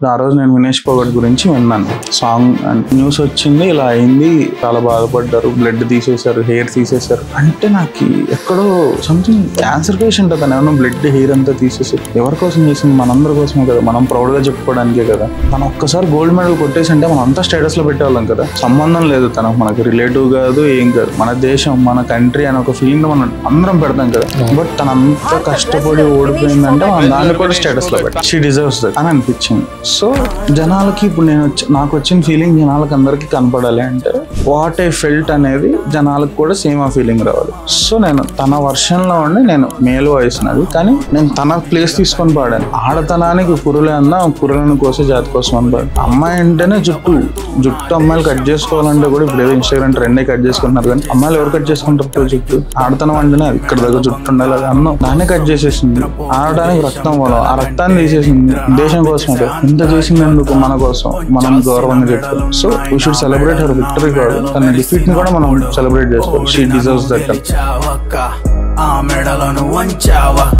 ఆ రోజు నేను వినేష్ ఫోగట్ గురించి విన్నాను. సాంగ్ న్యూస్ వచ్చింది, ఇలా అయింది, చాలా బాధపడ్డారు, బ్లడ్ తీసేశారు, హెయిర్ తీసేశారు అంటే నాకు ఎక్కడో సంథింగ్ క్యాన్సర్ పేషెంట్ అతను ఏమన్నా బ్లడ్ హెయిర్ అంతా తీసేసి ఎవరి కోసం చేసింది? మనందరి కోసమే కదా, మనం ప్రౌడ్ గా చెప్పుకోవడానికే కదా. తను ఒక్కసారి గోల్డ్ మెడల్ కొట్టేసి అంటే మనం అంతా స్టేటస్ లో పెట్టేవాళ్ళం కదా. సంబంధం లేదు, తనకు మనకి రిలేటివ్ కాదు, ఏం కాదు, మన దేశం మన కంట్రీ అనే ఒక ఫీలింగ్ మనం అందరం పెడతాం కదా. బట్ తను అంత కష్టపడి ఓడిపోయిందంటే మనం దాన్ని కూడా స్టేటస్ లో పెట్టాం. షీ డిజర్వ్స్ దట్ అని అనిపించింది. సో జనాలకి ఇప్పుడు నాకు వచ్చిన ఫీలింగ్ జనాలకి అందరికి కనపడాలి అంటే వాట్ ఐ ఫెల్ట్ అనేది జనాలకు కూడా సేమ్ ఆ ఫీలింగ్ రావాలి. సో నేను తన వర్షన్ లో ఉండి, నేను మేలు వాయిస్ నాది కానీ నేను తన ప్లేస్ తీసుకొని పాడాను. ఆడతనానికి కురులే అన్నా కురులను కోసే జాతి కోసం అని పాడు. అమ్మాయి అంటేనే జుట్టు అమ్మాయిలు కట్ చేసుకోవాలంటే కూడా ఇప్పుడు ఏదో ఇన్స్టాగ్రామ్ ట్రెండ్ కట్ చేసుకుంటున్నారు, కానీ అమ్మాయిలు ఎవరు కట్ చేసుకుంటారు జుట్టు? ఆడతనం అంటేనే అది ఇక్కడ దగ్గర జుట్టు ఉండాలి, అది అన్నం దాన్ని కట్ చేసేసింది. ఆడటానికి రక్తం పోవడం, ఆ రక్తాన్ని తీసేసింది దేశం కోసం. ఇంత చేసినందుకు మన కోసం మనం గౌరవంగా చెప్తాం. So we should celebrate her victory కాదు, తన డిఫీట్ ని కూడా మనం సెలబ్రేట్ చేసుకోవాలి. She deserves that.